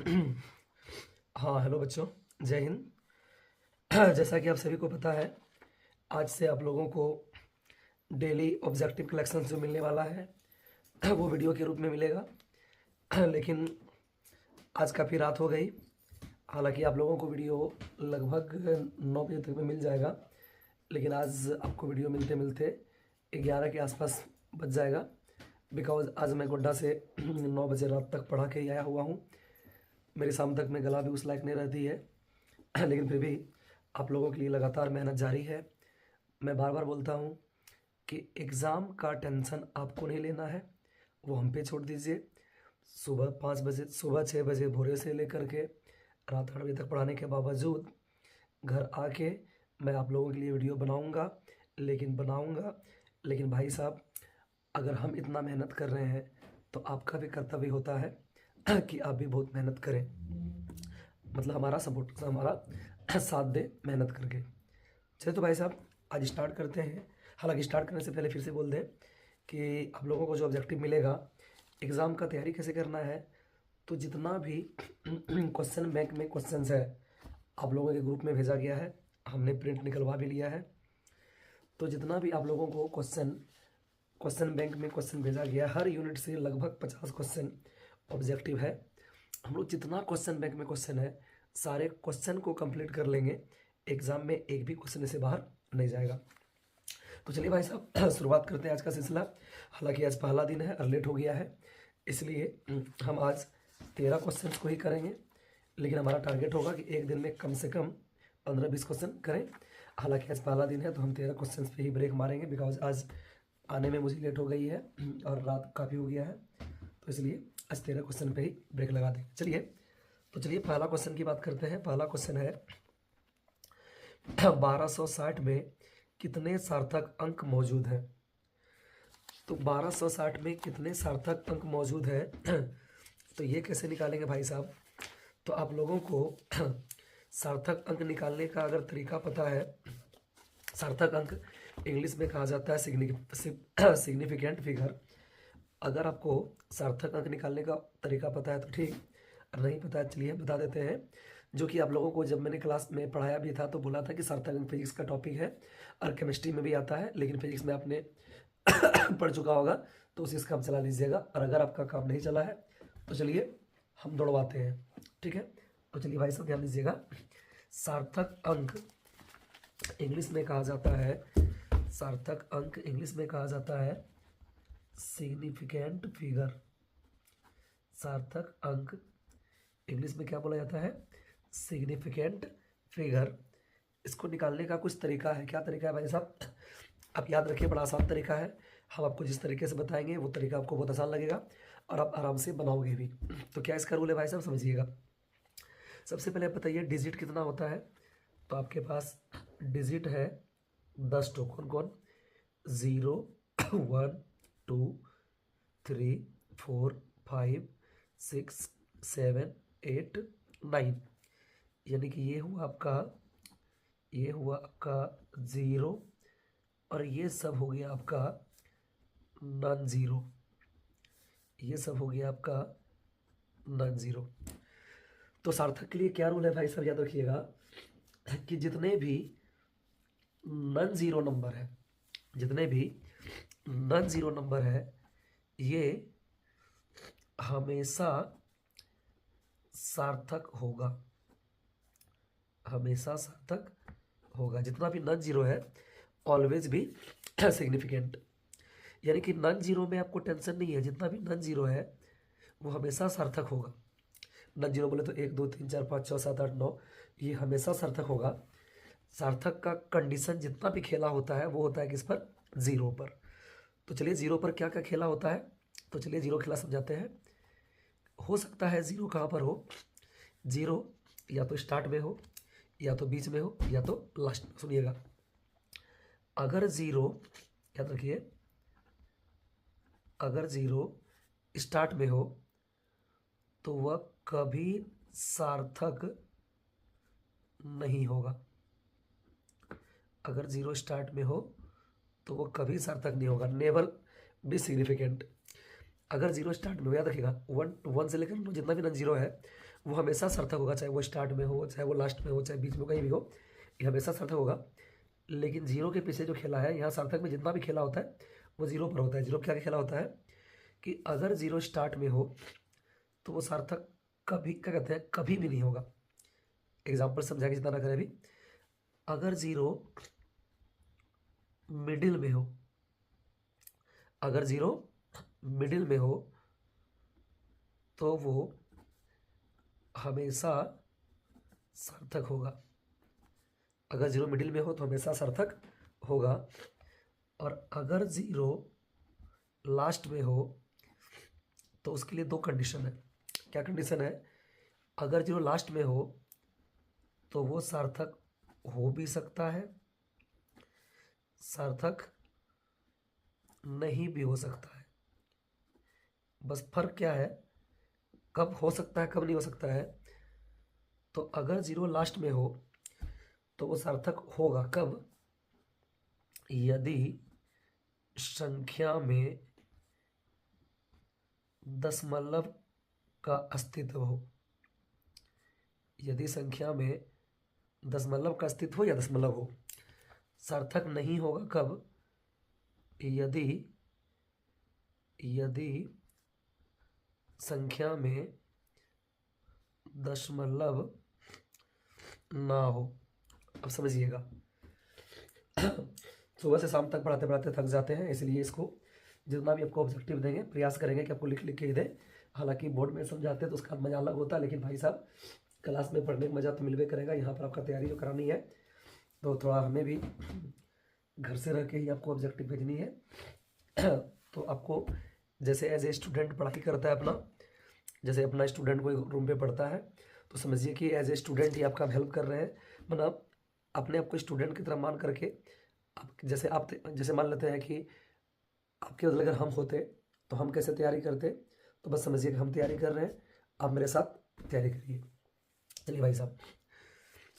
हाँ, हेलो बच्चों, जय हिंद। जैसा कि आप सभी को पता है, आज से आप लोगों को डेली ऑब्जेक्टिव कलेक्शन जो मिलने वाला है वो वीडियो के रूप में मिलेगा। लेकिन आज काफ़ी रात हो गई। हालांकि आप लोगों को वीडियो लगभग 9 बजे तक में मिल जाएगा, लेकिन आज आपको वीडियो मिलते मिलते 11 के आसपास बच जाएगा। बिकॉज आज मैं गोड्डा से 9 बजे रात तक पढ़ा के ही आया हुआ हूँ। मेरी शाम तक में गला भी उस लायक नहीं रहती है। लेकिन फिर भी आप लोगों के लिए लगातार मेहनत जारी है। मैं बार बार बोलता हूँ कि एग्ज़ाम का टेंशन आपको नहीं लेना है, वो हम पे छोड़ दीजिए। सुबह 5 बजे, सुबह 6 बजे भोरे से लेकर के रात 8 बजे तक पढ़ाने के बावजूद घर आके मैं आप लोगों के लिए वीडियो बनाऊंगा। लेकिन भाई साहब, अगर हम इतना मेहनत कर रहे हैं तो आपका भी कर्तव्य होता है कि आप भी बहुत मेहनत करें, मतलब हमारा सपोर्ट, हमारा साथ दे मेहनत करके। चलिए तो भाई साहब, आज स्टार्ट करते हैं। हालांकि स्टार्ट करने से पहले फिर से बोल दें कि आप लोगों को जो ऑब्जेक्टिव मिलेगा, एग्ज़ाम का तैयारी कैसे करना है। तो जितना भी क्वेश्चन बैंक में क्वेश्चंस है आप लोगों के ग्रुप में भेजा गया है, हमने प्रिंट निकलवा भी लिया है। तो जितना भी आप लोगों को क्वेश्चन बैंक में क्वेश्चन भेजा गया, हर यूनिट से लगभग 50 क्वेश्चन ऑब्जेक्टिव है। हम लोग जितना क्वेश्चन बैंक में क्वेश्चन है, सारे क्वेश्चन को कंप्लीट कर लेंगे। एग्जाम में एक भी क्वेश्चन से बाहर नहीं जाएगा। तो चलिए भाई साहब, शुरुआत करते हैं आज का सिलसिला। हालांकि आज पहला दिन है और लेट हो गया है, इसलिए हम आज 13 क्वेश्चन को ही करेंगे। लेकिन हमारा टारगेट होगा कि एक दिन में कम से कम 15-20 क्वेश्चन करें। हालांकि आज पहला दिन है तो हम 13 क्वेश्चन पे ही ब्रेक मारेंगे, बिकॉज आज आने में मुझे लेट हो गई है और रात काफ़ी हो गया है, तो इसलिए आज 13 क्वेश्चन पे ही ब्रेक लगा देंगे। चलिए पहला क्वेश्चन की बात करते हैं। पहला क्वेश्चन है 1260 में कितने सार्थक अंक मौजूद हैं। तो 1260 में कितने सार्थक अंक मौजूद है तो ये कैसे निकालेंगे भाई साहब। तो आप लोगों को सार्थक अंक निकालने का अगर तरीका पता है, सार्थक अंक इंग्लिश में कहा जाता है सिग्निफिकेंट फिगर। अगर आपको सार्थक अंक निकालने का तरीका पता है तो ठीक, नहीं पता है चलिए बता देते हैं। जो कि आप लोगों को जब मैंने क्लास में पढ़ाया भी था तो बोला था कि सार्थक अंक फिजिक्स का टॉपिक है और केमिस्ट्री में भी आता है, लेकिन फिजिक्स में आपने पढ़ चुका होगा तो उसी से काम चला लीजिएगा। और अगर आपका काम नहीं चला है तो चलिए हम दौड़वाते हैं, ठीक है। तो चलिए भाई साहब ध्यान दीजिएगा। सार्थक अंक इंग्लिश में कहा जाता है, सार्थक अंक इंग्लिश में कहा जाता है सिग्निफिकेंट फिगर। सार्थक अंक इंग्लिश में क्या बोला जाता है, सिग्निफिकेंट फिगर। इसको निकालने का कुछ तरीका है। क्या तरीका है भाई साहब, आप याद रखिए, बड़ा आसान तरीका है। हम आपको जिस तरीके से बताएंगे वो तरीका आपको बहुत आसान लगेगा और आप आराम से बनाओगे भी। तो क्या इसका रूल है भाई साहब, समझिएगा। सबसे पहले बताइए डिजिट कितना होता है। तो आपके पास डिजिट है 10 तो कौन कौन, 0 1 2 3 4 5 6 7 8 9। यानी कि ये हुआ आपका 0 और ये सब हो गया आपका नॉन ज़ीरो। ये सब हो गया आपका नॉन ज़ीरो। तो सार्थक के लिए क्या रूल है भाई साहब, याद रखिएगा कि जितने भी नॉन ज़ीरो नंबर है, जितने भी नॉन ज़ीरो नंबर है, ये हमेशा सार्थक होगा, हमेशा सार्थक होगा। जितना भी नॉन ज़ीरो है ऑलवेज भी सिग्निफिकेंट। यानी कि नॉन ज़ीरो में आपको टेंशन नहीं है, जितना भी नॉन ज़ीरो है वो हमेशा सार्थक होगा। नॉन ज़ीरो बोले तो 1 2 3 4 5 6 7 8 9, ये हमेशा सार्थक होगा। सार्थक का कंडीशन जितना भी खेला होता है वो होता है किस पर, ज़ीरो पर। तो चलिए ज़ीरो पर क्या क्या खेला होता है, तो चलिए ज़ीरो खेला समझाते हैं। हो सकता है ज़ीरो कहाँ पर हो, ज़ीरो या तो स्टार्ट में हो, या तो बीच में हो, या तो लास्ट में। सुनिएगा, अगर ज़ीरो, याद रखिए, अगर ज़ीरो स्टार्ट में हो तो वह कभी सार्थक नहीं होगा। अगर ज़ीरो स्टार्ट में हो तो वो कभी सार्थक नहीं होगा, नेवर बी सिग्निफिकेंट। अगर जीरो स्टार्ट में, याद रखिएगा, 1 से लेकर जितना भी नॉन जीरो है वो हमेशा सार्थक होगा, चाहे वो स्टार्ट में हो, चाहे वो लास्ट में हो, चाहे बीच में कहीं भी हो, ये हमेशा सार्थक होगा। लेकिन जीरो के पीछे जो खेला है, यहाँ सार्थक में जितना भी खेला होता है वो जीरो पर होता है। जीरो क्या खेला होता है कि अगर जीरो स्टार्ट में हो तो वो सार्थक कभी, क्या कहते हैं, कभी भी नहीं होगा। एग्जाम्पल समझाएंगे जितना ना करें अभी। अगर जीरो मिडिल में हो, अगर जीरो मिडिल में हो तो वो हमेशा सार्थक होगा। अगर जीरो मिडिल में हो तो हमेशा सार्थक होगा। और अगर जीरो लास्ट में हो तो उसके लिए दो कंडीशन है। क्या कंडीशन है? अगर जीरो लास्ट में हो तो वो सार्थक हो भी सकता है, सार्थक नहीं भी हो सकता है। बस फर्क क्या है, कब हो सकता है कब नहीं हो सकता है। तो अगर जीरो लास्ट में हो तो वो सार्थक होगा कब? यदि संख्या में दशमलव का अस्तित्व हो। यदि संख्या में दशमलव का अस्तित्व हो या दशमलव हो। सार्थक नहीं होगा कब? यदि संख्या में दशमलव ना हो। अब समझिएगा, सुबह से शाम तक पढ़ाते पढ़ाते थक जाते हैं, इसलिए इसको जितना भी आपको ऑब्जेक्टिव देंगे प्रयास करेंगे कि आपको लिख लिख के ही दें। हालांकि बोर्ड में समझाते हैं तो उसका मजा अलग होता है, लेकिन भाई साहब क्लास में पढ़ने का मजा तो मिलवे करेगा। यहाँ पर आपका तैयारी जो करानी है तो थोड़ा हमें भी घर से रह के ही आपको ऑब्जेक्टिव भेजनी है। तो आपको जैसे एज ए स्टूडेंट पढ़ाई करता है अपना, जैसे अपना स्टूडेंट कोई रूम पे पढ़ता है तो समझिए कि एज ए स्टूडेंट ही आपका हेल्प कर रहे हैं। मतलब अपने आप को स्टूडेंट की तरह मान करके आप जैसे मान लेते हैं कि आपके बदले अगर हम होते तो हम कैसे तैयारी करते, तो बस समझिए कि हम तैयारी कर रहे हैं, आप मेरे साथ तैयारी करिए। चलिए भाई साहब,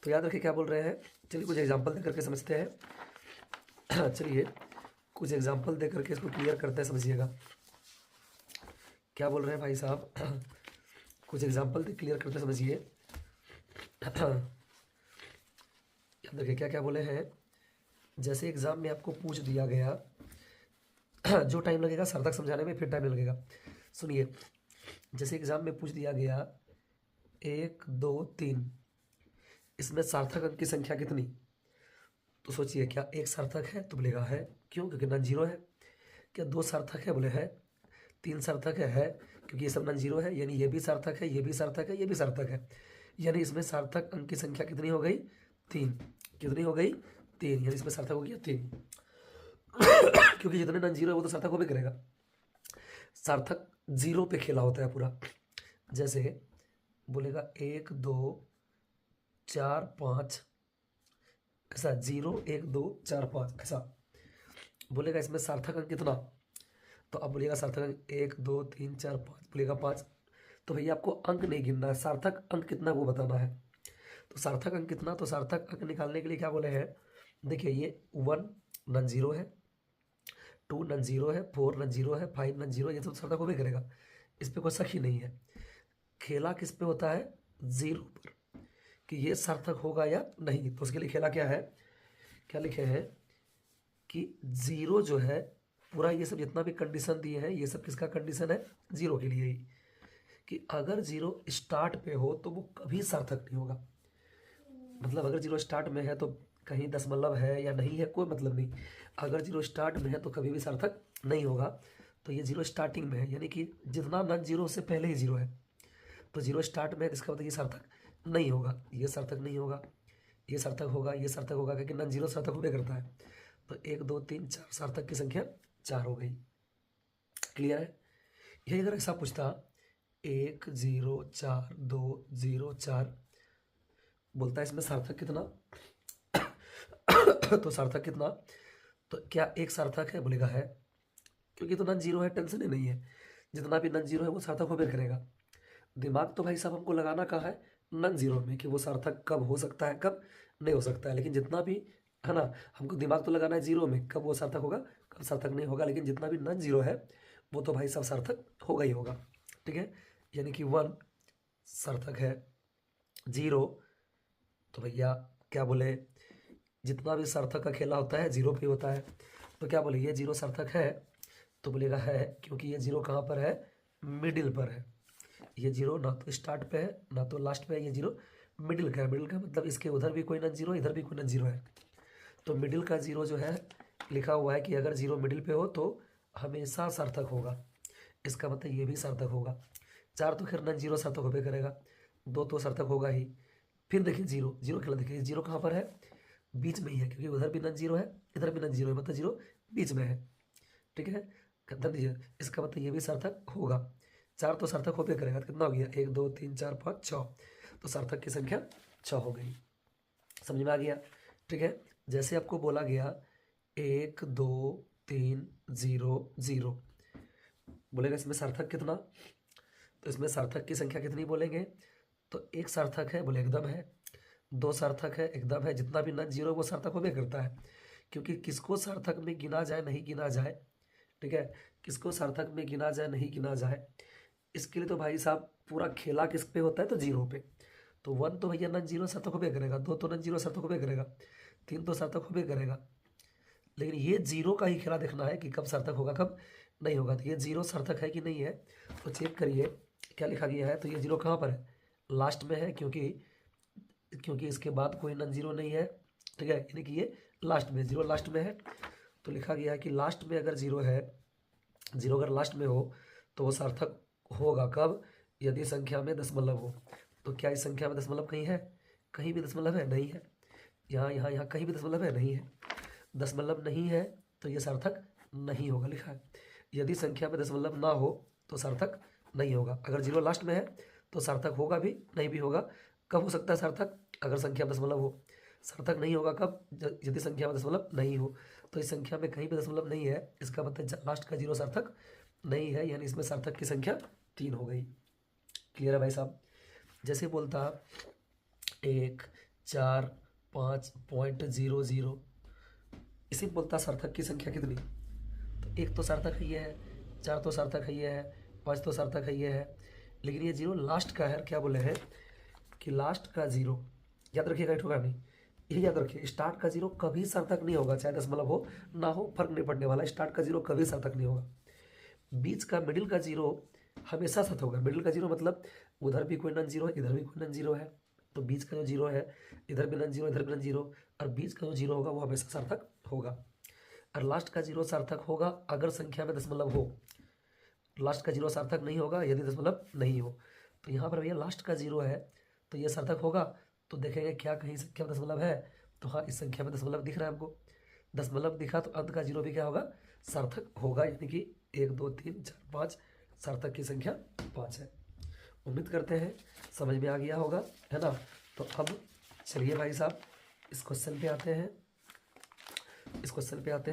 तो याद रखिए क्या बोल रहे हैं। चलिए कुछ एग्जाम्पल दे करके समझते हैं। चलिए कुछ एग्जाम्पल दे करके इसको क्लियर करते हैं, समझिएगा क्या बोल रहे हैं भाई साहब। कुछ एग्जाम्पल दे क्लियर करते समझिए। याद रखिए क्या क्या बोले हैं। जैसे एग्जाम में आपको पूछ दिया गया, जो टाइम लगेगा सार्थक समझाने में फिर टाइम लगेगा। सुनिए, जैसे एग्जाम में पूछ दिया गया 1 2 3, इसमें सार्थक अंक की संख्या कितनी? तो सोचिए, क्या एक सार्थक है? तो बोलेगा है, क्यों? क्योंकि नन जीरो है। क्या दो सार्थक है? बोले है। तीन सार्थक है क्योंकि ये सब नन जीरो है, यानी ये भी सार्थक है, ये भी सार्थक है, ये भी सार्थक है। यानी इसमें सार्थक अंक की संख्या कितनी हो गई? 3। कितनी हो गई? 3। यानी इसमें सार्थक हो गया 3। क्योंकि जितने नन जीरो है वो तो सार्थक हो भी करेगा। सार्थक जीरो पे खेला होता है पूरा। जैसे बोलेगा 1 2 4 5, ऐसा 0 1 2 4 5 ऐसा बोलेगा। इसमें सार्थक अंक कितना? तो अब बोलिएगा सार्थक अंक 1 2 3 4 5, बोलेगा 5। तो भैया आपको अंक नहीं गिनना है, सार्थक अंक कितना वो बताना है। तो सार्थक अंक कितना? तो सार्थक अंक निकालने के लिए क्या बोले हैं, देखिए ये 1 नन जीरो है, 2 नन जीरो है, 4 नन जीरो है, 5 नन जीरो, ये तो सार्थक हो भी करेगा। इस पर कोई शक ही नहीं है। खेला किस पे होता है? जीरो पर, कि ये सार्थक होगा या नहीं। तो उसके लिए खेला क्या है, क्या लिखे हैं कि जीरो जो है पूरा, ये सब जितना भी कंडीशन दिए हैं ये सब किसका कंडीशन है? जीरो के लिए ही, कि अगर जीरो स्टार्ट पे हो तो वो कभी सार्थक नहीं होगा। मतलब अगर जीरो स्टार्ट में है तो कहीं दशमलव है या नहीं है कोई मतलब नहीं, अगर जीरो स्टार्ट में है तो कभी भी सार्थक नहीं होगा। तो ये जीरो स्टार्टिंग में है, यानी कि जितना नन जीरो से पहले ही जीरो है, तो जीरो स्टार्ट में है, इसका मतलब ये सार्थक नहीं होगा, ये सार्थक नहीं होगा, ये सार्थक होगा, ये सार्थक होगा, क्योंकि नन जीरो सार्थक होबे करता है। तो 1 2 3 4, सार्थक की संख्या 4 हो गई। क्लियर है? यही अगर ऐसा पूछता 1 0 4 2 0 4, बोलता है इसमें सार्थक कितना? तो सार्थक कितना? तो क्या एक सार्थक है? बोलेगा है, क्योंकि तो नन जीरो है, टेंशन ही नहीं है, जितना भी नन जीरो है वो सार्थक होबे करेगा। दिमाग तो भाई साहब हमको लगाना कहाँ है? नन जीरो में, कि वो सार्थक कब हो सकता है कब नहीं हो सकता है। लेकिन जितना भी है ना, हमको दिमाग तो लगाना है जीरो में, कब वो सार्थक होगा कब सार्थक नहीं होगा। लेकिन जितना भी नन जीरो है वो तो भाई साहब सार्थक होगा ही होगा। ठीक है, यानी कि 1 सार्थक है जीरो, तो भैया क्या बोले, जितना भी सार्थक का खेला होता है जीरो पे ही होता है। तो क्या बोले, ये जीरो सार्थक है, तो बोलेगा है, क्योंकि ये जीरो कहाँ पर है, मिडिल पर है। ये जीरो ना तो स्टार्ट पे है ना तो लास्ट पे है, ये जीरो मिडिल का है। मिडिल का मतलब इसके उधर भी कोई नन जीरो, इधर भी कोई नन जीरो है। तो मिडिल का जीरो जो है लिखा हुआ है कि अगर जीरो मिडिल पे हो तो हमेशा सार्थक होगा। इसका मतलब ये भी सार्थक होगा। चार तो खैर नन जीरो सार्थक होबे करेगा, दो तो सार्थक होगा ही। फिर देखिए जीरो, जीरो खेला, देखिए जीरो कहाँ पर है, बीच में ही है, क्योंकि उधर भी नन जीरो है इधर भी नन जीरो है, मतलब जीरो बीच में है। ठीक है, कर दीजिए, इसका मतलब ये भी सार्थक होगा। चार तो सार्थक होबे करेगा, तो कितना हो गया, 1 2 3 4 5 6, तो सार्थक की संख्या 6 हो गई। समझ में आ गया। ठीक है, जैसे आपको बोला गया 1 2 3 0 0, बोलेगा इसमें सार्थक कितना, तो इसमें सार्थक की संख्या कितनी बोलेंगे, तो एक सार्थक है, बोले एकदम है। दो सार्थक है, एकदम है। जितना भी नन जीरो वो सार्थक होबे करता है, क्योंकि किसको सार्थक में गिना जाए नहीं गिना जाए, ठीक है, किसको सार्थक में गिना जाए नहीं गिना जाए, इसके लिए तो भाई साहब पूरा खेला किस पे होता है, तो जीरो पे। तो 1 तो भैया नन जीरो सार्थक होबे करेगा, 2 तो नन जीरो सार्थक होबे करेगा, 3 तो सार्थक होबे करेगा। लेकिन ये जीरो का ही खेला देखना है कि कब सार्थक होगा कब नहीं होगा। तो ये जीरो सार्थक है कि नहीं है, तो चेक करिए क्या लिखा गया है। तो ये जीरो कहाँ पर है, लास्ट में है, क्योंकि इसके बाद कोई नन जीरो नहीं है। ठीक है, यानी कि ये लास्ट में, जीरो लास्ट में है। तो लिखा गया है कि लास्ट में अगर जीरो है, जीरो अगर लास्ट में हो तो वो सार्थक होगा कब, यदि संख्या में दशमलव हो। तो क्या इस संख्या में दशमलव कहीं है, कहीं भी दशमलव है नहीं है, यहाँ कहीं भी दशमलव है नहीं है, दशमलव नहीं है, तो ये सार्थक नहीं होगा लिखा है। यदि संख्या में दशमलव ना हो तो सार्थक नहीं होगा। अगर जीरो लास्ट में है तो सार्थक होगा भी नहीं भी होगा। कब हो सकता है सार्थक, अगर संख्या में दशमलव हो। सार्थक नहीं होगा कब, यदि संख्या में दशमलव नहीं हो। तो इस संख्या में कहीं भी दशमलव नहीं है, इसका मतलब लास्ट का जीरो सार्थक नहीं है, यानी इसमें सार्थक की संख्या 3 हो गई। क्लियर है भाई साहब। जैसे बोलता 1 4 5.00, इसी में बोलता सार्थक की संख्या कितनी, तो 1 तो सार्थक है ये है, 4 तो सार्थक है ये है, 5 तो सार्थक है ये है, लेकिन ये जीरो लास्ट का है। क्या बोले हैं कि लास्ट का जीरो, याद रखिएगा, ठोका नहीं, ये याद रखिए, स्टार्ट का जीरो कभी सार्थक नहीं होगा, चाहे दशमलव हो ना हो, फर्क नहीं पड़ने वाला। स्टार्ट का जीरो कभी सार्थक नहीं होगा। बीच का मिडिल का जीरो हमेशा सार्थक होगा। मिडिल का जीरो मतलब उधर भी कोई नन जीरो है इधर भी कोई नन जीरो है, तो बीच का जो जीरो है, इधर भी नन जीरो इधर भी नन जीरो, और बीच का जो जीरो होगा वो हमेशा सार्थक होगा। और लास्ट का जीरो सार्थक होगा अगर संख्या में दशमलव हो। लास्ट का जीरो सार्थक नहीं होगा यदि दशमलव नहीं हो। तो यहाँ पर भैया लास्ट का जीरो है तो ये सार्थक होगा। तो देखेंगे क्या कहीं संख्या में दशमलव है, तो हाँ इस संख्या में दशमलव दिख रहा है हमको, दशमलव दिखा तो अंत का जीरो भी क्या होगा, सार्थक होगा। यानी कि 1 2 3 4 5, सार्थक की संख्या 5 है। उम्मीद करते हैं समझ में आ गया होगा, है ना। तो अब चलिए भाई साहब इस क्वेश्चन पे आते हैं।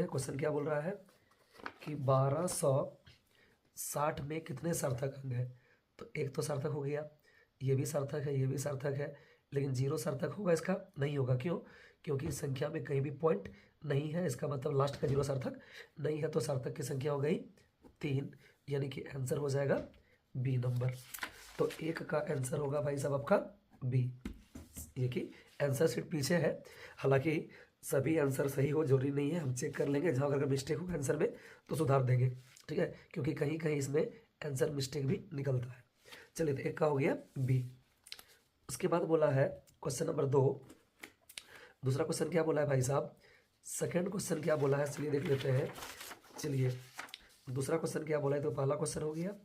क्वेश्चन क्या बोल रहा है कि 1260 में कितने सार्थक अंक हैं। तो एक तो सार्थक हो गया, ये भी सार्थक है, ये भी सार्थक है, लेकिन जीरो सार्थक होगा इसका नहीं होगा। क्यों, क्योंकि इस संख्या में कहीं भी पॉइंट नहीं है, इसका मतलब लास्ट का जीरो सार्थक नहीं है। तो सार्थक की संख्या हो गई 3, यानी कि आंसर हो जाएगा बी नंबर। तो एक का आंसर होगा भाई साहब आपका बी। ये कि आंसर सीट पीछे है, हालांकि सभी आंसर सही हो जरूरी नहीं है, हम चेक कर लेंगे, जहाँ अगर मिस्टेक होगा आंसर में तो सुधार देंगे। ठीक है, क्योंकि कहीं कहीं इसमें आंसर मिस्टेक भी निकलता है। चलिए, तो एक का हो गया बी। उसके बाद बोला है क्वेश्चन नंबर 2। दूसरा क्वेश्चन क्या बोला है भाई साहब, सेकेंड क्वेश्चन क्या बोला है, चलिए देख लेते हैं। चलिए दूसरा क्वेश्चन क्या बोला है, तो पहला क्वेश्चन हो गया।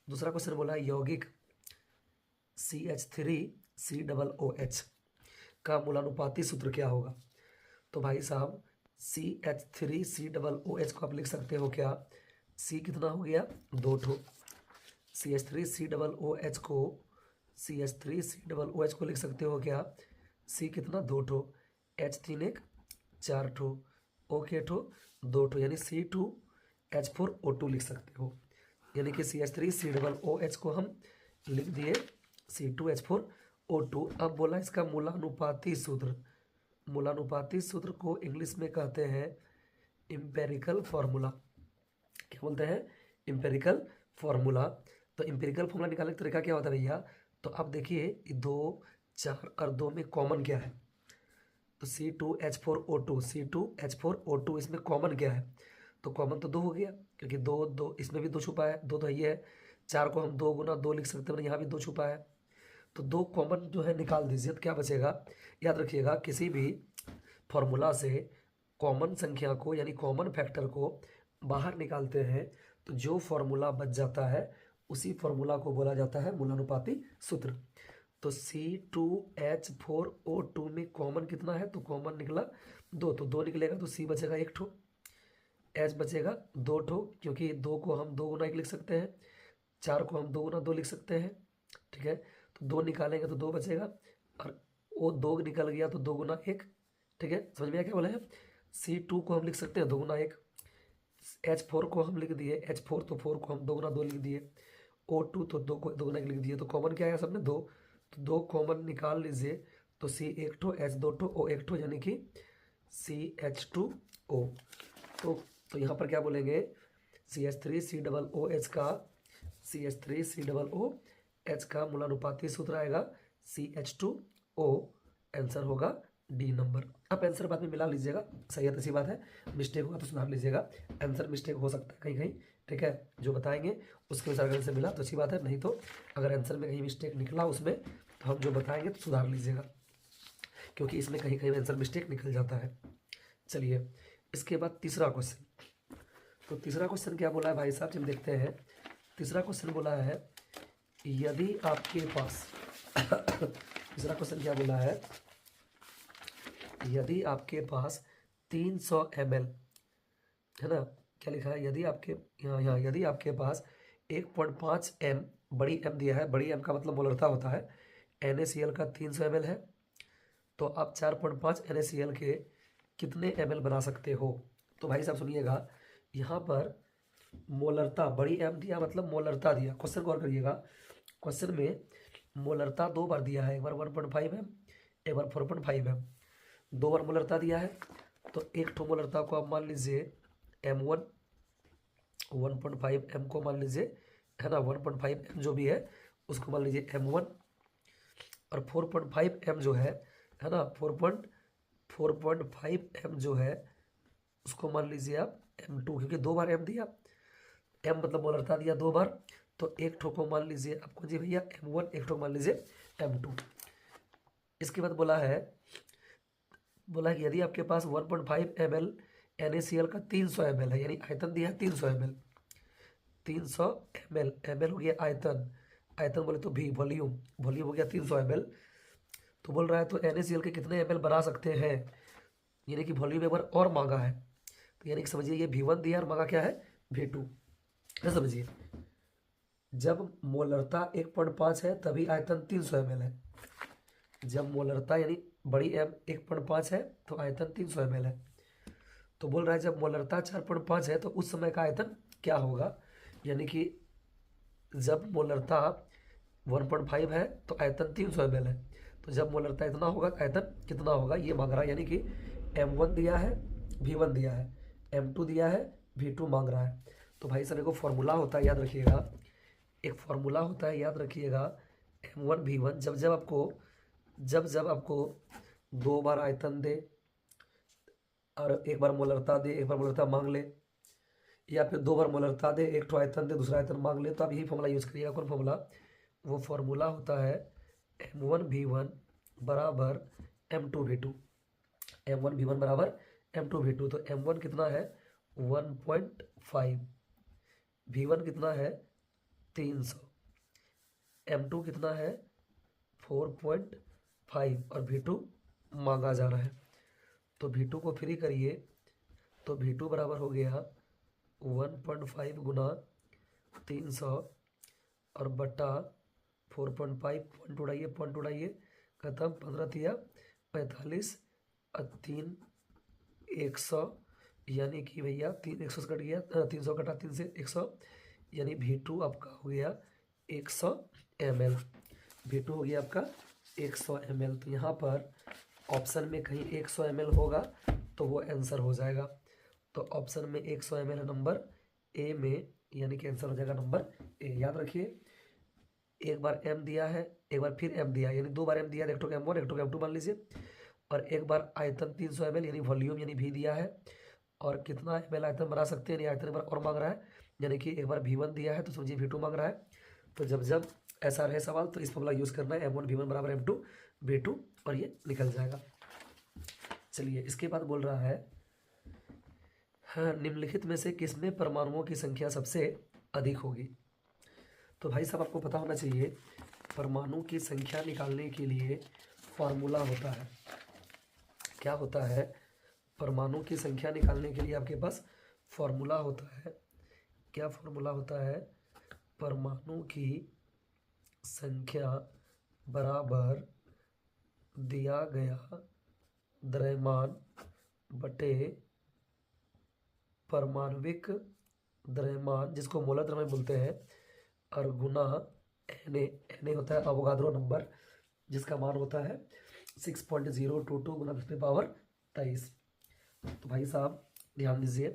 दूसरा क्वेश्चन बोला है यौगिक CH3COOH का मूलानुपाती सूत्र क्या होगा। तो भाई साहब CH3COOH को आप लिख सकते हो क्या, C कितना हो गया 2 ठो, CH3COOH को लिख सकते हो क्या, C कितना 2 ठो, H 3 1 4 ठो, O के ठो 2 ठो, यानी C2H4O2 लिख सकते हो। यानी कि CH3COOH को हम लिख दिए C2H4O2। अब बोला इसका मूलानुपाती सूत्र, मूलानुपाती सूत्र को इंग्लिश में कहते हैं एम्पेरिकल फार्मूला। क्या बोलते हैं, एम्पेरिकल फार्मूला। तो एम्पेरिकल फार्मूला निकालने का तरीका क्या होता है भैया, तो तो अब देखिए 2, 4 और 2 में कॉमन क्या है? तो C2H4O2, C2H4O2 इसमें कॉमन क्या है? तो कॉमन तो 2 हो गया, क्योंकि 2 2 इसमें भी 2 छुपा है, 2 तो ये है। 4 को हम 2 गुना 2 लिख सकते हैं, यहाँ भी 2 छुपा है। तो 2 कॉमन जो है निकाल दीजिए, तो क्या बचेगा? याद रखिएगा, किसी भी फॉर्मूला से कॉमन संख्या को यानी कॉमन फैक्टर को बाहर निकालते हैं तो जो फॉर्मूला बच जाता है उसी फॉर्मूला को बोला जाता है मूलानुपाती सूत्र। तो C2H4O2 में कॉमन कितना है? तो कॉमन निकला 2, तो 2 निकलेगा तो C बचेगा 1 ठो, H बचेगा 2 ठो, क्योंकि 2 को हम 2 गुना 1 लिख सकते हैं, 4 को हम 2 गुना 2 लिख सकते हैं। ठीक है, तो 2 निकालेंगे तो 2 बचेगा, और वो 2 निकल गया तो 2 गुना 1। ठीक है, समझ में आया क्या बोले हैं? C2 को हम लिख सकते हैं 2 गुना 1, H4 को हम लिख दिए, H4 तो 4 को हम 2 गुना 2 लिख दिए, O2 तो 2 को 2 गुना 1 लिख दिए। तो कॉमन क्या है सब में? 2, तो 2 कॉमन निकाल लीजिए, तो C 1 ठो, H 2 ठो, O 1 ठो, यानी कि CH2O। तो यहाँ पर क्या बोलेंगे? CH3COOH का CH3COOH का मूलानुपाती सूत्र आएगा CH2O। आंसर होगा डी नंबर। आप आंसर बाद में मिला लीजिएगा, सही है तो अच्छी बात है, मिस्टेक होगा तो सुधार लीजिएगा। आंसर मिस्टेक हो सकता है कहीं कहीं, ठीक है, जो बताएंगे उसके अनुसार अगर से मिला तो अच्छी बात है, नहीं तो अगर आंसर में कहीं मिस्टेक निकला उसमें तो हम जो बताएंगे तो सुधार लीजिएगा, क्योंकि इसमें कहीं कहीं आंसर मिस्टेक निकल जाता है। चलिए, इसके बाद तीसरा क्वेश्चन। तो तीसरा क्वेश्चन क्या बोला है भाई साहब, जब देखते हैं। तीसरा क्वेश्चन बोला है यदि आपके पास तीसरा क्वेश्चन क्या बोला है? यदि आपके पास 300 ml है ना, क्या लिखा है? यदि आपके यहाँ यदि आपके पास 1.5 m, बड़ी m दिया है, बड़ी m का मतलब मोलरता होता है, NaCl का 300 ml है, तो आप 4.5 NaCl के कितने ml बना सकते हो? तो भाई साहब सुनिएगा, यहाँ पर मोलरता बड़ी m दिया मतलब मोलरता दिया। क्वेश्चन गौर करिएगा, क्वेश्चन में मोलरता 2 बार दिया है, एक बार 1.5 m, एक बार 4.5 m, 2 बार मोलरता दिया है। तो एक ठो मोलरता को आप मान लीजिए M1, 1.5 m को मान लीजिए, है ना, 1.5 m जो भी है उसको मान लीजिए M1, और 4.5 m जो है ना, 4.5 m जो है उसको मान लीजिए आप M2, क्योंकि 2 बार m दिया, m मतलब मोलरता दिया 2 बार, तो एक ठो को मान लीजिए आपको जी भैया M1, एक ठो मान लीजिए M2। इसके बाद बोला है कि यदि आपके पास 1.5 ml NaCl का 300 ml है, यानी आयतन दिया है 300 ml, 300 ml, ml हो गया आयतन, आयतन बोले तो भी वॉल्यूम, वॉल्यूम हो गया 300 ml। तो बोल रहा है तो NaCl के कितने ml बना सकते हैं, यानी कि वॉल्यूम एक बार और मांगा है, तो यानी कि समझिए ये V1 दिया और मांगा क्या है? V2। समझिए, जब मोलरता 1.5 है तभी आयतन 300 ml है, जब मोलरता यानी बड़ी m 1.5 है तो आयतन 300 ml है। तो बोल रहा है जब मोलरता 4.5 है तो उस समय का आयतन क्या होगा, यानी कि जब मोलरता 1.5 है तो आयतन 300 ml है, तो जब मोलरता इतना होगा तो आयतन कितना होगा ये मांग रहा है, यानी कि M1 दिया है, V1 दिया है, M2 दिया है, V2 मांग रहा है। तो भाई साहब एक फॉर्मूला होता है, याद रखिएगा, एक फॉर्मूला होता है, याद रखिएगा, M1 V1, जब आपको 2 बार आयतन दे और एक बार मोलरता दे, एक बार मोलरता मांग ले, या फिर 2 बार मोलरता दे, एक ठो आयतन दे, दूसरा आयतन मांग ले, तो आप यही फॉर्मूला यूज़ करिएगा। कौन फॉर्मूला? वो फॉर्मूला होता है M1 V1 बराबर M2 V2, M1 V1 बराबर M2 V2। तो M1 कितना है? 1.5, V1 कितना है? 300, M2 कितना है? 4.5, और V2 मांगा जा रहा है। तो V2 को फ्री करिए, तो V2 बराबर हो गया 1.5 गुना 300 और बटा 4.5, पॉइंट उड़ाइए, खत्म, 15 तिया 45 और 3 100, यानी कि भैया 3 100 से कट गया, 300 कटा 3 से 100, यानी V2 आपका हो गया 100 ml, V2 हो गया आपका 100 ml। तो यहाँ पर ऑप्शन में कहीं 100 ml होगा तो वो आंसर हो जाएगा। तो ऑप्शन में 100 ml है नंबर ए में, यानी कि आंसर हो जाएगा नंबर ए। याद रखिए, एक बार m दिया है, एक बार फिर m दिया है, यानी 2 बार m दिया है। एक टोक m1 एक टोक m2 मान लीजिए, और एक बार आयतन 300 ml यानी वॉल्यूम यानी v दिया है, और कितना ml आयतन बना सकते हैं, यानी आयतन एक बार और मांग रहा है, यानी कि एक बार v1 दिया है तो समझिए v2 मांग रहा है। तो जब जब ऐसा रहे सवाल तो इस फॉर्मूला यूज़ करना है, m1 v1 बराबर m2 v2, और ये निकल जाएगा। चलिए इसके बाद बोल रहा है, हाँ, निम्नलिखित में से किसमें परमाणुओं की संख्या सबसे अधिक होगी। तो भाई साहब आपको पता होना चाहिए, परमाणु की संख्या निकालने के लिए फॉर्मूला होता है। क्या होता है? परमाणु की संख्या निकालने के लिए आपके पास फॉर्मूला होता है। क्या फॉर्मूला होता है? परमाणु की संख्या बराबर दिया गया द्रव्यमान बटे परमाणविक द्रव्यमान, जिसको मोलर द्रव्यमान बोलते हैं, और गुना Na होता है अवोगाद्रो नंबर, जिसका मान होता है 6.022 गुना 10⁻23। तो भाई साहब ध्यान दीजिए,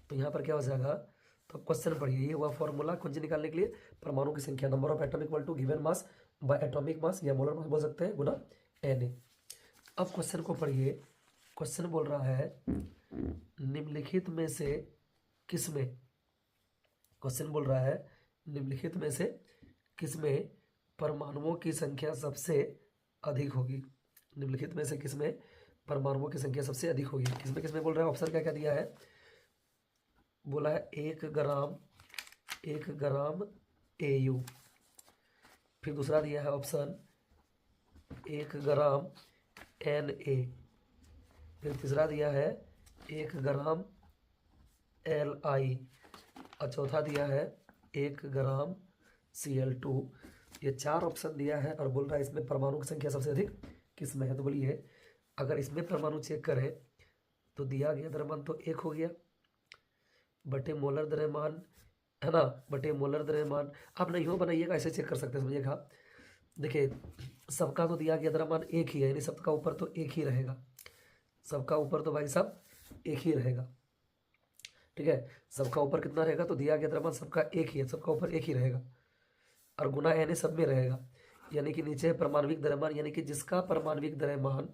तो यहाँ पर क्या हो जाएगा, तो क्वेश्चन पढ़िए। ये हुआ फॉर्मूला कुंजी निकालने के लिए, परमाणु की संख्या number of atomic equal to given mass by atomic mass या मोलर मास बोल सकते हैं, गुना Na। अब क्वेश्चन को पढ़िए। क्वेश्चन बोल रहा है, निम्नलिखित में से किसमें, क्वेश्चन बोल रहा है निम्नलिखित में से किसमें परमाणुओं की संख्या सबसे अधिक होगी। निम्नलिखित में से किसमें परमाणुओं की संख्या सबसे अधिक होगी, किसमें किसमें बोल रहा है। ऑप्शन क्या क्या दिया है, बोला है 1 ग्राम AU, फिर दूसरा दिया है ऑप्शन 1 ग्राम Na, फिर तीसरा दिया है 1 ग्राम Li, और चौथा दिया है 1 ग्राम Cl2। ये 4 ऑप्शन दिया है और बोल रहा है इसमें परमाणु की संख्या सबसे अधिक किसमें है। तो बोलिए, अगर इसमें परमाणु चेक करें तो दिया गया द्रव्यमान तो 1 हो गया, बटे मोलर द्रव्यमान है ना, बटे मोलर द्रव्यमान। आप नहीं हो बनाइएगा, ऐसे चेक कर सकते हैं, समझिएगा। देखिए सबका तो दिया गया द्रव्यमान 1 ही है, यानी सबका ऊपर तो 1 ही रहेगा, सबका ऊपर तो भाई साहब 1 ही रहेगा। ठीक है, सबका ऊपर कितना रहेगा, तो दिया गया द्रव्यमान सबका 1 ही है, सबका ऊपर 1 ही रहेगा, और गुना Na सब में रहेगा, यानी कि नीचे परमाणविक द्रव्यमान, यानी कि जिसका परमाणविक द्रव्यमान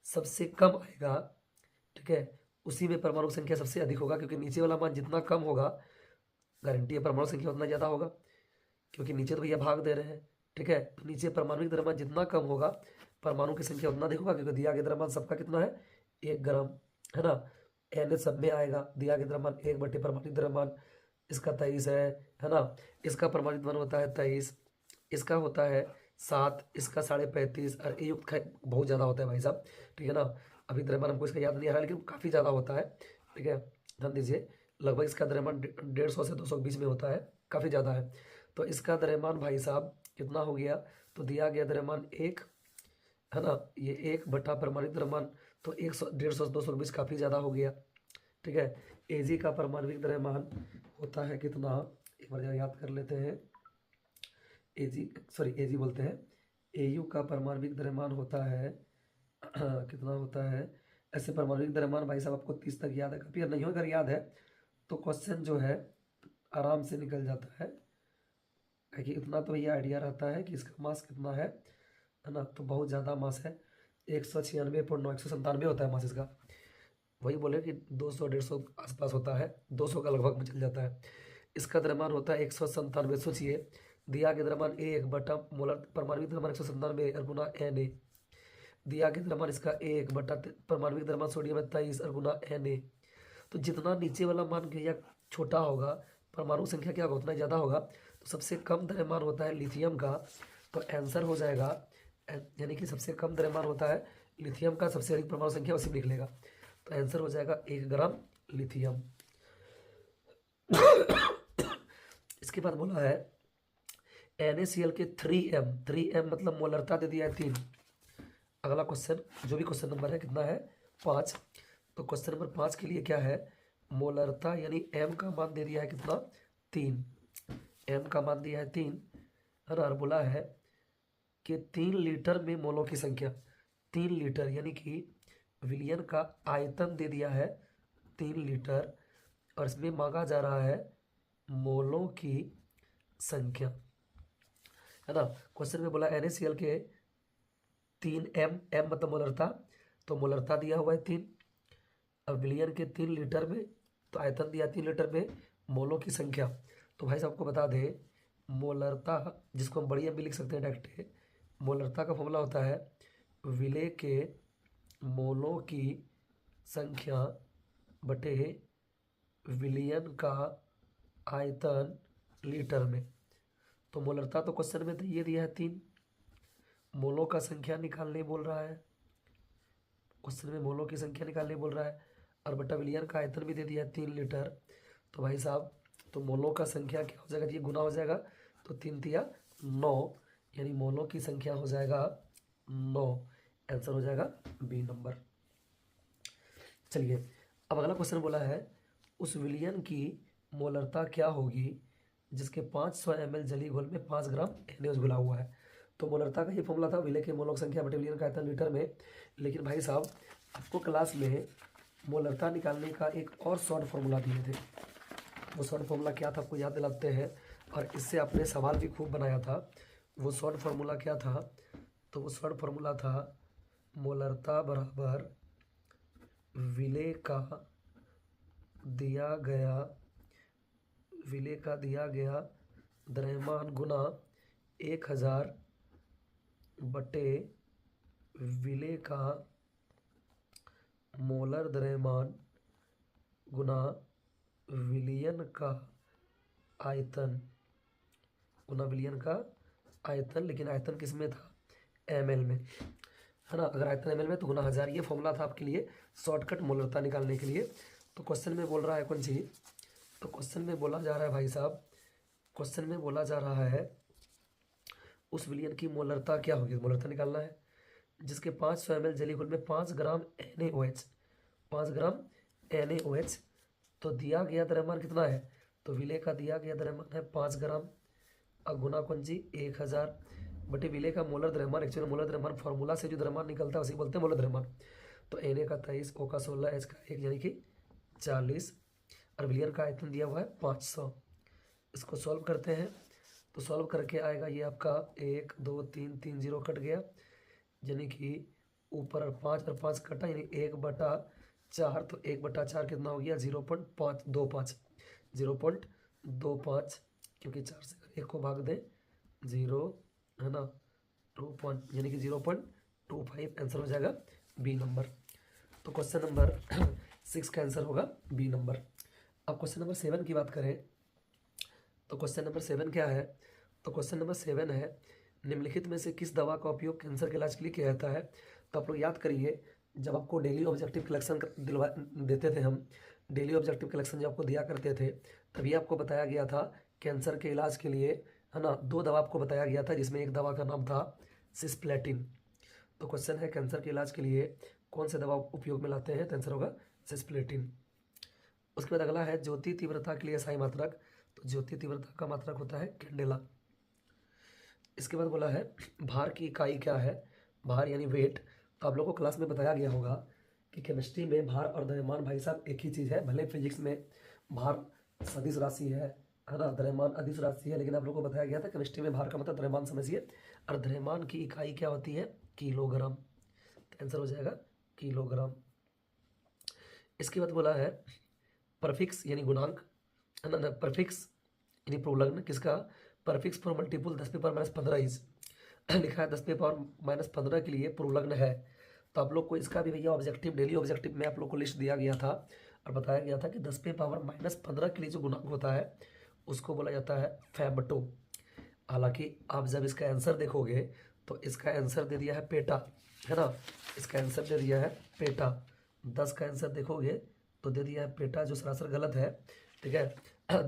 सबसे कम आएगा, ठीक है, उसी में परमाणु संख्या सबसे अधिक होगा, क्योंकि नीचे वाला मान जितना कम होगा गारंटी है परमाणु संख्या उतना ज़्यादा होगा, क्योंकि नीचे तो भैया भाग दे रहे हैं। ठीक है, तो नीचे परमाणुविक द्रव्यमान जितना कम होगा परमाणु की संख्या उतना अधिक होगा, क्योंकि दिया गया द्रव्यमान सबका कितना है, 1 ग्राम, है ना। Na सब में आएगा, दिया गया द्रव्यमान 1 बटे परमाणुविक द्रव्यमान, इसका 23 है ना, इसका परमाणुविक द्रव्यमान होता है 23, इसका होता है 7, इसका 35.5, और ये बहुत ज़्यादा होता है भाई साहब। ठीक है ना, अभी द्रव्यमान हमको इसका याद नहीं आ रहा, लेकिन काफ़ी ज़्यादा होता है। ठीक है, ध्यान दीजिए, लगभग इसका द्रव्यमान 150 से 200 के बीच में होता है, काफ़ी ज़्यादा है। तो इसका द्रव्यमान भाई साहब कितना हो गया, तो दिया गया द्रव्यमान 1 है ना, ये 1 बटा परमाणुविक द्रव्यमान, तो 100 150 200 के बीच काफ़ी ज़्यादा हो गया। ठीक है, Ag का परमाणुविक द्रव्यमान होता है कितना, एक बार याद कर लेते हैं। Ag बोलते हैं, Au का परमाणुविक द्रव्यमान होता है कितना होता है। ऐसे परमाणुविक द्रव्यमान भाई साहब आपको 30 तक याद है, काफी नहीं हो, अगर याद है तो क्वेश्चन जो है आराम से निकल जाता है, क्योंकि इतना तो ये आइडिया रहता है कि इसका मास कितना है ना, तो बहुत ज़्यादा मास है, 196.9 होता है मास इसका। वही बोले कि 200 150 आसपास होता है, 200 का लगभग में चल जाता है। इसका द्रव्यमान होता है 197, सोचिए, दिया गया द्रव्यमान 1 बटा मोलर परमाणुविक द्रव्यमान 197 और गुना Na, दिया गया द्रव्यमान इसका 1 बटा परमाणुविक द्रव्यमान सोडियम है 23 और गुना Na। तो जितना नीचे वाला मान या छोटा होगा परमाणु संख्या क्या होगा उतना ज़्यादा होगा। तो सबसे कम द्रव्यमान होता है लिथियम का, तो आंसर हो जाएगा, यानी कि सबसे कम द्रव्यमान होता है लिथियम का, सबसे अधिक परमाणु संख्या उसी में निकलेगा, तो आंसर हो जाएगा 1 ग्राम लिथियम। इसके बाद बोला है NaCl के 3m मतलब मोलरता दे दिया है 3। अगला क्वेश्चन, जो भी क्वेश्चन नंबर है कितना है 5, तो क्वेश्चन नंबर 5 के लिए क्या है, मोलरता यानी m का मान दे दिया है कितना 3, m का मान दिया है 3 है ना, और बोला है कि 3 लीटर में मोलों की संख्या, 3 लीटर यानी कि विलियन का आयतन दे दिया है 3 लीटर, और इसमें मांगा जा रहा है मोलों की संख्या। है ना। क्वेश्चन में बोला NaCl के 3 m मतलब मोलरता, तो मोलरता दिया हुआ है 3। अब विलियन के 3 लीटर में, तो आयतन दिया 3 लीटर में, मोलों की संख्या। तो भाई साहब को बता दें, मोलरता जिसको हम बड़ी एम भी लिख सकते हैं डायरेक्ट, मोलरता का फॉर्मूला होता है विलेय के मोलों की संख्या बटे विलियन का आयतन लीटर में। तो मोलरता तो क्वेश्चन में ये दिया है 3, मोलों का संख्या निकालने बोल रहा है, क्वेश्चन में मोलों की संख्या निकालने बोल रहा है, और बटा विलियन का आयतन भी दे दिया है 3 लीटर। तो भाई साहब तो मोलों का संख्या क्या हो जाएगा, ये गुना हो जाएगा, तो 3 तिया 9, यानी मोलों की संख्या हो जाएगा 9। आंसर हो जाएगा बी नंबर। चलिए अब अगला क्वेश्चन बोला है उस विलियन की मोलरता क्या होगी जिसके 500 ml जली घोल में 5 ग्राम NaOH घुला हुआ है। तो मोलरता का ये फॉर्मूला था विलेय के मोलों की संख्या बटे विलियन का आयतन लीटर में। लेकिन भाई साहब आपको क्लास में मोलरता निकालने का एक और शॉर्ट फार्मूला दिए थे, वो शॉर्ट फार्मूला क्या था आपको याद दिलाते हैं, और इससे आपने सवाल भी खूब बनाया था। वो शॉर्ट फार्मूला क्या था, तो वो शॉर्ट फार्मूला था मोलरता बराबर विलेय का दिया गया द्रव्यमान गुना 1000 बटे विलेय का मोलर द्रव्यमान गुना विलियन का आयतन, लेकिन आयतन किस में था, ml में, है ना। अगर आयतन ml में तो गुना 1000, ये फॉर्मूला था आपके लिए शॉर्टकट मोलरता निकालने के लिए। तो क्वेश्चन में बोल रहा है कौन सी, तो क्वेश्चन में बोला जा रहा है भाई साहब, क्वेश्चन में बोला जा रहा है उस विलियन की मोलरता क्या होगी, मोलरता निकालना है जिसके 500 ml जली घोल में 5 ग्राम NaOH। तो दिया गया द्रव्यमान कितना है, तो विलेय का दिया गया द्रव्यमान है 5 ग्राम, और गुना कौन जी 1000 बटे विलेय का मोलर द्रव्यमान। एक्चुअली मोलर द्रव्यमान फार्मूला से जो द्रव्यमान निकलता है उसे बोलते हैं मोलर द्रव्यमान। तो Na का 23, O का 16, H का 1 यानी कि 40, और विलियन का आयतन दिया हुआ है 500। इसको सॉल्व करते हैं, तो सॉल्व करके आएगा ये आपका 1 2 3 3 0 कट गया, यानी कि ऊपर और 5 कटा, यानी 1/4, तो 1/4 कितना हो गया 0.25, क्योंकि 4 से 1 को भाग दें 0, है ना, 2 यानी कि 0.25 आंसर हो जाएगा बी नंबर। तो क्वेश्चन नंबर 6 का आंसर होगा बी नंबर। अब क्वेश्चन नंबर 7 की बात करें, तो क्वेश्चन नंबर 7 क्या है, तो क्वेश्चन नंबर 7 है निम्नलिखित में से किस दवा का उपयोग कैंसर के इलाज के लिए किया जाता है। तो आप लोग याद करिए, जब आपको डेली ऑब्जेक्टिव कलेक्शन दिलवा देते थे हम, डेली ऑब्जेक्टिव कलेक्शन जब आपको दिया करते थे, तभी आपको बताया गया था कैंसर के इलाज के लिए, है ना, 2 दवा आपको बताया गया था, जिसमें एक दवा का नाम था सिस्प्लेटिन। तो क्वेश्चन है कैंसर के इलाज के लिए कौन से दवा उपयोग में लाते हैं, तो आंसर होगा सिस्प्लेटिन। उसके बाद अगला है ज्योति तीव्रता के लिए SI मात्रक, तो ज्योति तीव्रता का मात्रक होता है कैंडेला। इसके बाद बोला है भार की इकाई क्या है, भार यानी वेट। तो आप लोगों को क्लास में बताया गया होगा कि केमिस्ट्री में भार और द्रव्यमान भाई साहब एक ही चीज़ है, भले फिजिक्स में भार सदिश राशि है ना, द्रव्यमान अदिश राशि है, लेकिन आप लोगों को बताया गया था केमिस्ट्री में भार का मतलब द्रव्यमान समझिए, और द्रव्यमान की इकाई क्या होती है, किलोग्राम। तो आंसर हो जाएगा किलोग्राम। इसके बाद बोला है परफिक्स यानी गुणांक, है ना, परफिक्स यानी प्रोलग्न किसका, परफिक्स फॉर मल्टीपुल 10⁻⁻15 इज लिखा है 10⁻⁻15 के लिए प्रोलग्न है। तो आप लोग को इसका भी भैया ऑब्जेक्टिव, डेली ऑब्जेक्टिव में आप लोग को लिस्ट दिया गया था और बताया गया था कि 10⁻⁻15 के लिए जो गुणांक होता है उसको बोला जाता है फेमटो। हालांकि आप जब इसका आंसर देखोगे तो इसका आंसर दे दिया है पेटा, है ना, इसका आंसर दे दिया है पेटा। 10 का आंसर देखोगे तो दे दिया है पेटा, जो सरासर गलत है, ठीक है।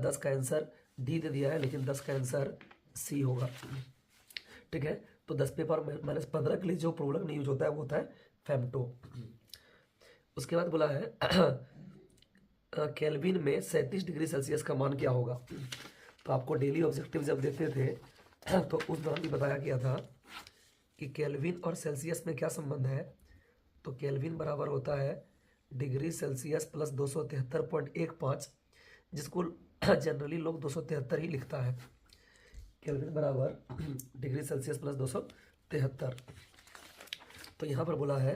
10 का आंसर डी दे दिया है, लेकिन 10 का आंसर सी होगा, ठीक है। तो 10⁻⁻15 के लिए जो प्रोलग्न यूज होता है वो होता है फेमटो। उसके बाद बोला है केल्विन में 37 डिग्री सेल्सियस का मान क्या होगा। तो आपको डेली ऑब्जेक्टिव जब देते थे तो उस दौरान भी बताया गया था कि केल्विन और सेल्सियस में क्या संबंध है। तो केल्विन बराबर होता है डिग्री सेल्सियस प्लस 273.15, जिसको जनरली लोग 273 ही लिखता है। केल्विन बराबर डिग्री सेल्सियस प्लस 273। तो यहाँ पर बोला है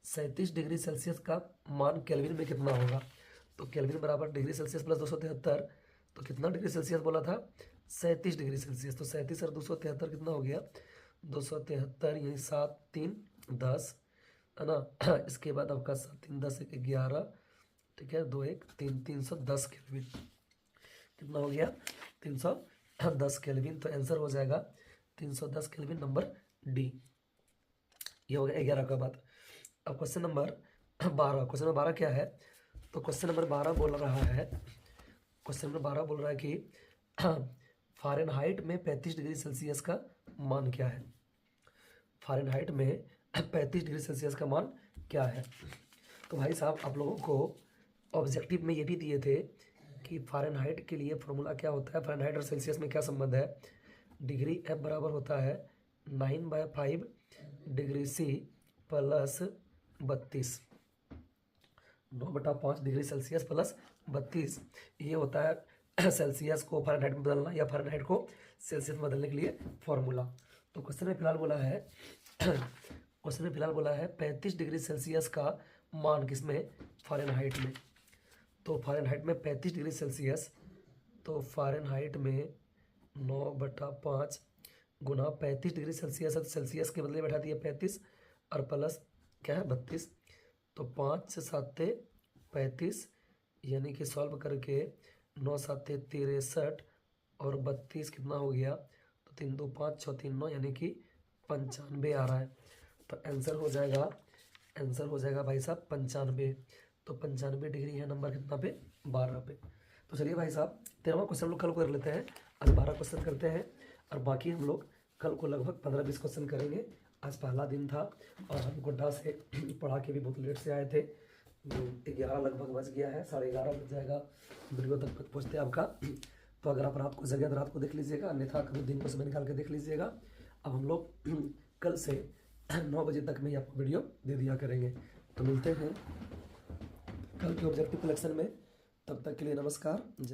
37 डिग्री सेल्सियस का मान केल्विन में कितना होगा। तो केल्विन बराबर डिग्री सेल्सियस प्लस 273, तो कितना डिग्री सेल्सियस बोला था, 37 डिग्री सेल्सियस। तो 37 और 273 कितना हो गया, 273, यही 7 3 10 है ना। इसके बाद आपका 7 3 10 1 11, ठीक है, 2 1 3 310 केल्विन। कितना हो गया, 310 केल्विन। तो आंसर हो जाएगा 310 केल्विन, नंबर डी। ये हो गया 11 का बात। अब क्वेश्चन नंबर 12। क्वेश्चन नंबर 12 क्या है, तो क्वेश्चन नंबर 12 बोल रहा है, क्वेश्चन नंबर 12 बोल रहा है कि फ़ारेनहाइट में 35 डिग्री सेल्सियस का मान क्या है। फ़ारेनहाइट में 35 डिग्री सेल्सियस का मान क्या है। तो भाई साहब आप लोगों को ऑब्जेक्टिव में ये भी दिए थे कि फ़ारेनहाइट के लिए फॉर्मूला क्या होता है, फ़ारेनहाइट और सेल्सियस में क्या संबंध है। डिग्री एफ बराबर होता है 9/5 degree C plus 32, 9/5 degree Celsius plus 32। ये होता है सेल्सियस को फ़ारेनहाइट में बदलना या फ़ारेनहाइट को सेल्सियस में बदलने के लिए फॉर्मूला। तो क्वेश्चन में फिलहाल बोला है क्वेश्चन में फिलहाल बोला है 35 डिग्री सेल्सियस का मान किसमें, फ़ारेनहाइट में। तो फ़ारेनहाइट में 35 डिग्री सेल्सियस, तो फ़ारेनहाइट में 9/5 गुना 35 डिग्री सेल्सियस है, सेल्सियस के बदले बैठा दिया 35 और प्लस क्या है 32। तो 5 से 7 35, यानी कि सॉल्व करके 9 7 63 और 32 कितना हो गया, तो 3 2 5 6 3 9, यानी कि 95 आ रहा है। तो आंसर हो जाएगा, आंसर हो जाएगा भाई साहब 95। तो 95 डिग्री है नंबर कितना पे, 12 पे। तो चलिए भाई साहब 13वां क्वेश्चन हम लोग कल को कर लेते हैं। आज 12 क्वेश्चन करते हैं और बाकी हम लोग कल को लगभग 15-20 क्वेश्चन करेंगे। आज पहला दिन था और हम गोड्डा से पढ़ा के भी बहुत लेट से आए थे, 11 लगभग बज गया है, 11:30 बज जाएगा वीडियो तक पहुँचते आपका। तो अगर आप रात को जगह तो रात को देख लीजिएगा, अन्यथा कभी दिन को समय निकाल के देख लीजिएगा। अब हम लोग कल से 9 बजे तक में ही आपको वीडियो दे दिया करेंगे। तो मिलते हैं कल के ऑब्जेक्टिव कलेक्शन में, तब तक के लिए नमस्कार।